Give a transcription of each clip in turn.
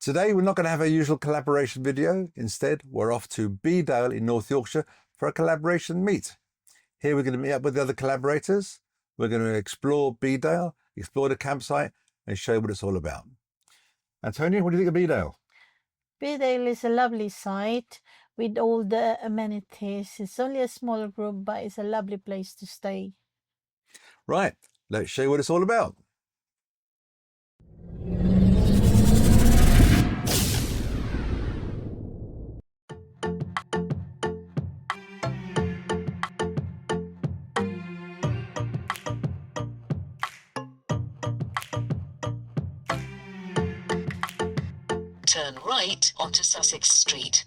Today we're not going to have our usual collaboration video. Instead, we're off to Bedale in North Yorkshire for a collaboration meet. Here we're going to meet up with the other collaborators. We're going to explore Bedale, explore the campsite and show you what it's all about. Antonia, what do you think of Bedale? Bedale is a lovely site with all the amenities. It's only a small group, but it's a lovely place to stay. Right, let's show you what it's all about. Turn right onto Sussex Street.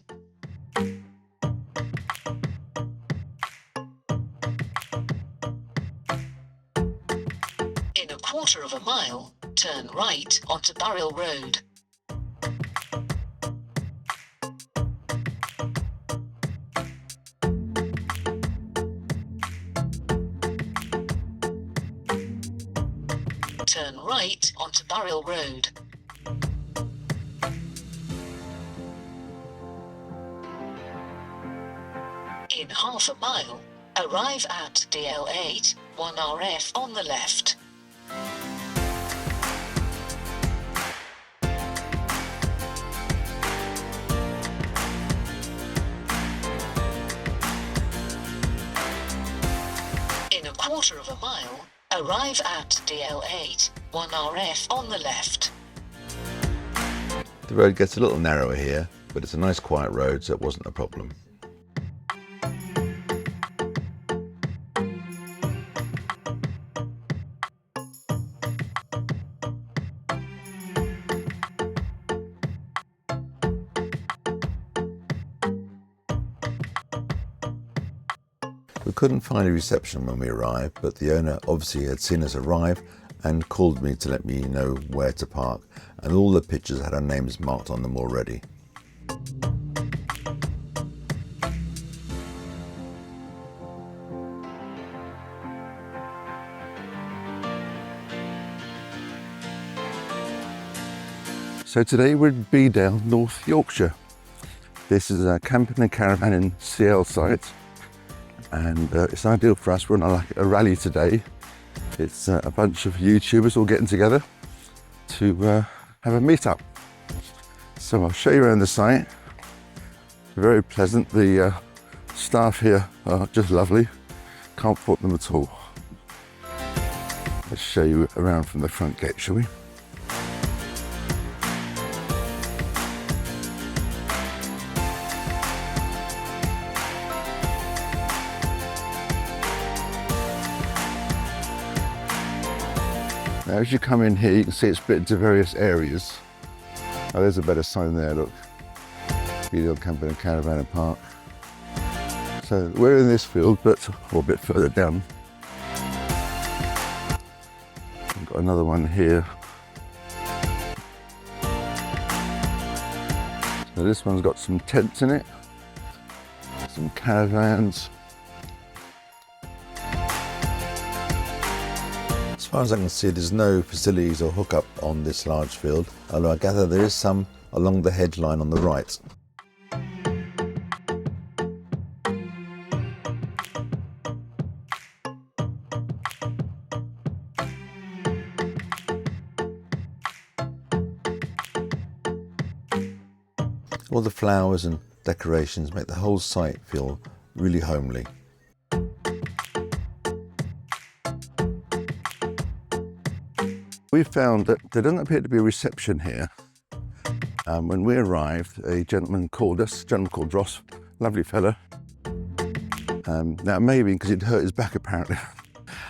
In a quarter of a mile, turn right onto Bedale Road. Turn right onto Bedale Road. In half a mile, arrive at DL8, 1RF on the left. In a quarter of a mile, arrive at DL8, 1RF on the left. The road gets a little narrower here, but it's a nice quiet road, so it wasn't a problem. We couldn't find a reception when we arrived, but the owner obviously had seen us arrive and called me to let me know where to park, and all the pictures had our names marked on them already. So today we're in Bedale, North Yorkshire. This is a camping and caravan in CL site. And it's ideal for us. We're on a rally today. It's a bunch of YouTubers all getting together to have a meet-up. So I'll show you around the site. Very pleasant. The staff here are just lovely. Can't fault them at all. Let's show you around from the front gate, shall we? Now, as you come in here, you can see it's split into various areas. Oh, there's a better sign there, look. Bedale Camping and Caravan and Park. So we're in this field, but a bit further down. We've got another one here. So this one's got some tents in it, some caravans. As far as I can see, there's no facilities or hookup on this large field, although I gather there is some along the hedge line on the right. All the flowers and decorations make the whole site feel really homely. We found that there doesn't appear to be a reception here. When we arrived, a gentleman called us, a gentleman called Ross, lovely fella. Now maybe because he'd hurt his back apparently,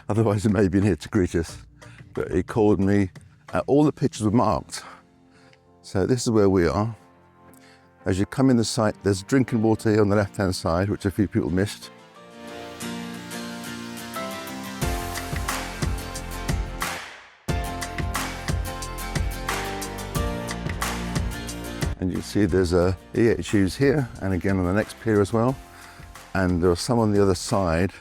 otherwise he may have been here to greet us. But he called me, all the pictures were marked. So this is where we are. As you come in the site, there's drinking water here on the left-hand side, which a few people missed. And you can see there's EHUs here and again on the next pier as well. And there are some on the other side.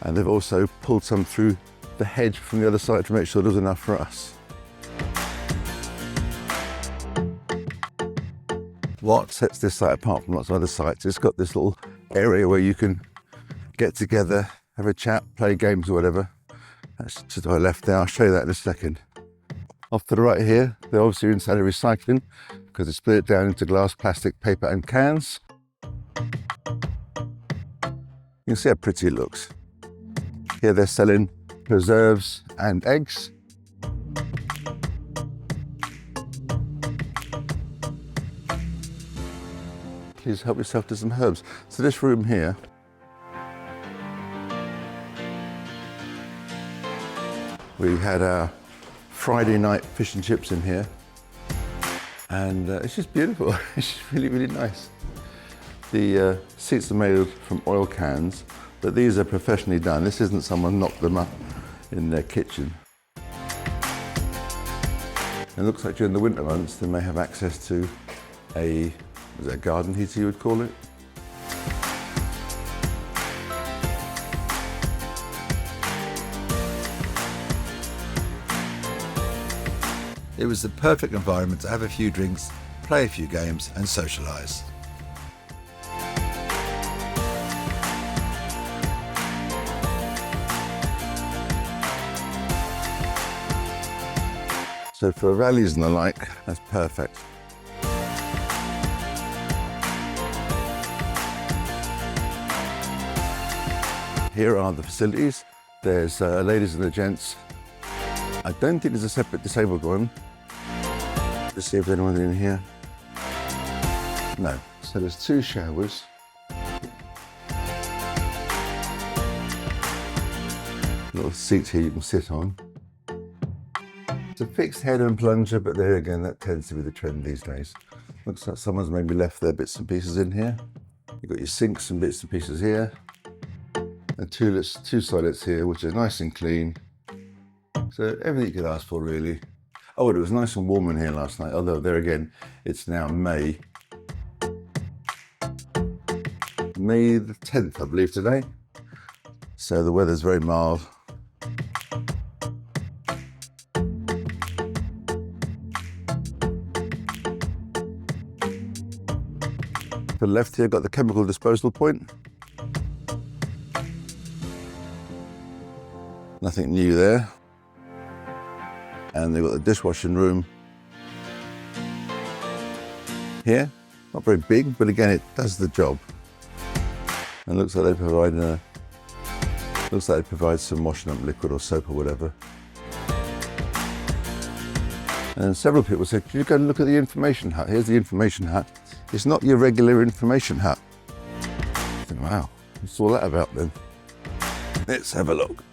And they've also pulled some through the hedge from the other side to make sure there's enough for us. what sets this site apart from lots of other sites, it's got this little area where you can get together, have a chat, play games or whatever. That's to my left there, I'll show you that in a second. Off to the right here, they're obviously inside of recycling because they split it down into glass, plastic, paper and cans. You can see how pretty it looks. Here they're selling preserves and eggs. Please help yourself to some herbs. So this room here, we had our Friday night fish and chips in here, and it's just beautiful. It's just really, really nice. The seats are made from oil cans, but these are professionally done. This isn't someone knocked them up in their kitchen. It looks like during the winter months they may have access to a garden heater, you would call it. It was the perfect environment to have a few drinks, play a few games and socialise. So for rallies and the like, that's perfect. Here are the facilities. There's ladies and the gents. I don't think there's a separate disabled one. Let's see if there's anyone in here. No. So there's 2 showers. Little seats here you can sit on. It's a fixed head and plunger, but there again, that tends to be the trend these days. Looks like someone's maybe left their bits and pieces in here. You've got your sinks and bits and pieces here. And 2 toilets here, which are nice and clean. So everything you could ask for, really. Oh, and it was nice and warm in here last night, although there again, it's now May. May the 10th, I believe, today. So the weather's very mild. To the left here, got the chemical disposal point. Nothing new there. And they've got the dishwashing room here. Not very big, but again, it does the job. And looks like they provide some washing up liquid or soap or whatever. And several people said, "Could you go and look at the information hut? Here's the information hut. It's not your regular information hut." I think, wow, what's all that about then? Let's have a look.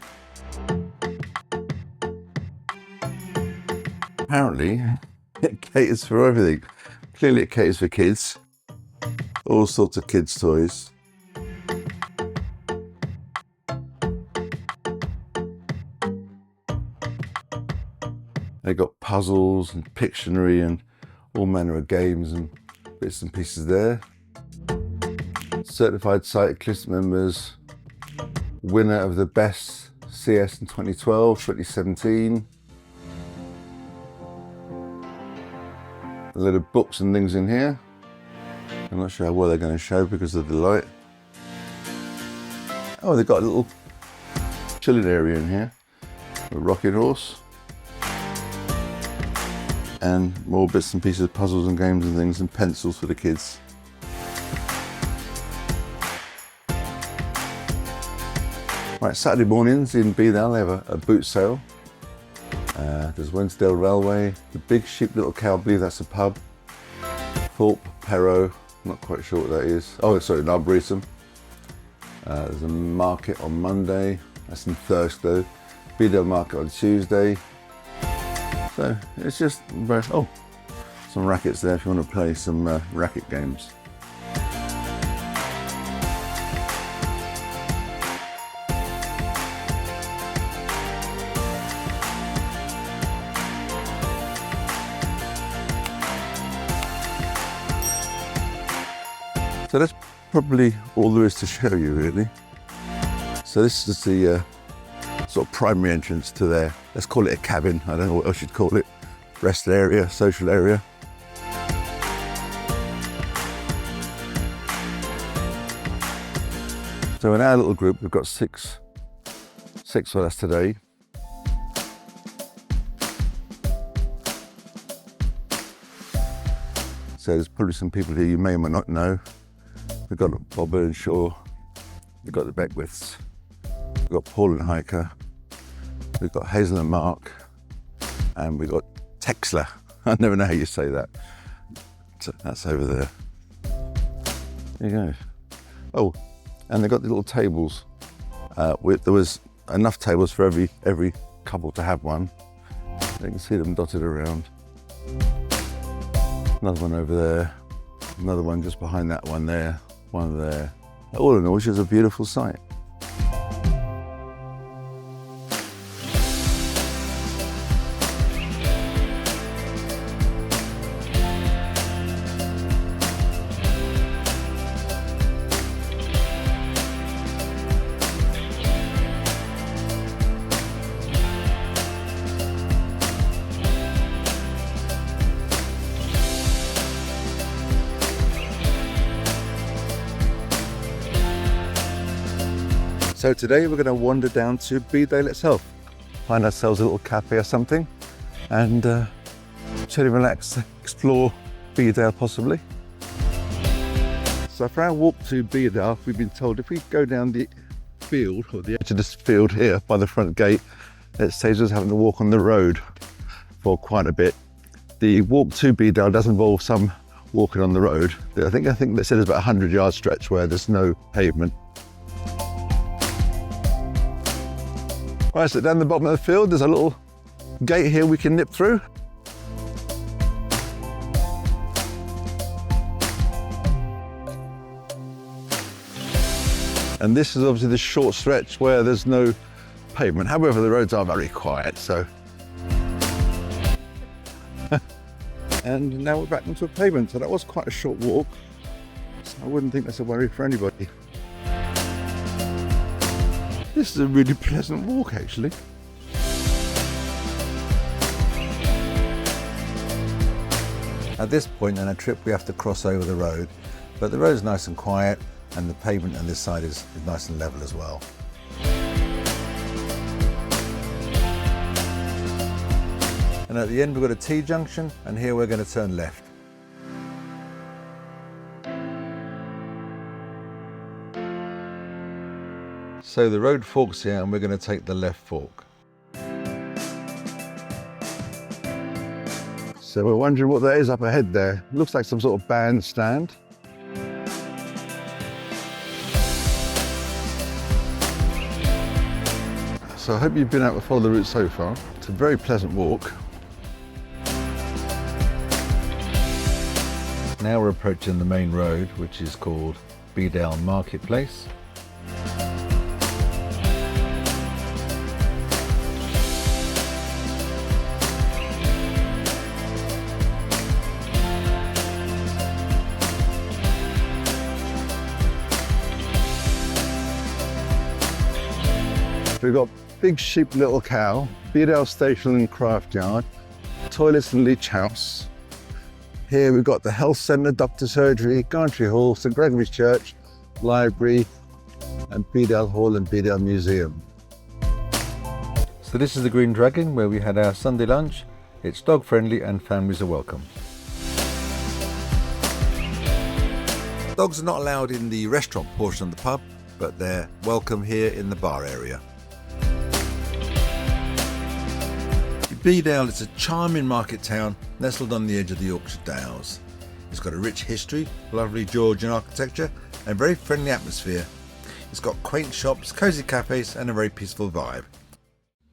Apparently, it caters for everything. Clearly it caters for kids. All sorts of kids' toys. They got puzzles and Pictionary and all manner of games and bits and pieces there. Certified cyclist members. Winner of the best CS in 2012, 2017. A lot of books and things in here. I'm not sure how well they're going to show because of the light. Oh, they've got a little chilling area in here. A rocking horse. And more bits and pieces of puzzles and games and things and pencils for the kids. Right, Saturday mornings in Bedale, they have a boot sale. There's Wensleydale Railway, the Big Sheep Little Cow, I believe that's a pub. Thorp Perrow, not quite sure what that is. Oh, sorry, an arboretum. There's a market on Monday, that's in Thursday. Bedale market on Tuesday. So it's just, oh, some rackets there if you want to play some racket games. So that's probably all there is to show you, really. So this is the sort of primary entrance to their, let's call it a cabin, I don't know what else you'd call it, rest area, social area. So in our little group, we've got six with us today. So there's probably some people here you may or may not know. We've got Bob Earnshaw, we've got the Beckwiths, we've got Paul and Hiker, we've got Hazel and Mark, and we've got Texler. I never know how you say that. So that's over there. There you go. Oh, and they've got the little tables. There was enough tables for every couple to have one. You can see them dotted around. Another one over there, another one just behind that one there, one there. All in all, it's just a beautiful sight. So today we're going to wander down to Bedale itself, find ourselves a little cafe or something, and chill and relax, explore Bedale possibly. So for our walk to Bedale, we've been told if we go down the field, or the edge of this field here by the front gate, it saves us having to walk on the road for quite a bit. The walk to Bedale does involve some walking on the road. I think they said it's about a 100-yard stretch where there's no pavement. Right, so down the bottom of the field, there's a little gate here we can nip through. And this is obviously the short stretch where there's no pavement. However, the roads are very quiet, so. And now we're back into a pavement, so that was quite a short walk. So I wouldn't think that's a worry for anybody. This is a really pleasant walk, actually. At this point in our trip, we have to cross over the road, but the road is nice and quiet, and the pavement on this side is nice and level as well. And at the end, we've got a T-junction, and here we're going to turn left. So the road forks here and we're going to take the left fork. So we're wondering what that is up ahead there. Looks like some sort of bandstand. So I hope you've been able to follow the route so far. It's a very pleasant walk. Now we're approaching the main road, which is called Bedale Marketplace. We've got Big Sheep Little Cow, Bedale Station and Craft Yard, Toilets and Leach House. Here we've got the Health Centre, Doctor Surgery, Gantry Hall, St Gregory's Church, Library, and Bedale Hall and Bedale Museum. So this is the Green Dragon, where we had our Sunday lunch. It's dog friendly and families are welcome. Dogs are not allowed in the restaurant portion of the pub, but they're welcome here in the bar area. Bedale is a charming market town nestled on the edge of the Yorkshire Dales. It's got a rich history, lovely Georgian architecture and very friendly atmosphere. It's got quaint shops, cosy cafes and a very peaceful vibe.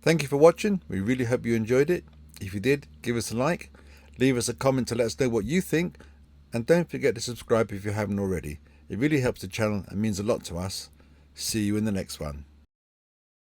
Thank you for watching. We really hope you enjoyed it. If you did, give us a like, leave us a comment to let us know what you think, and don't forget to subscribe if you haven't already. It really helps the channel and means a lot to us. See you in the next one.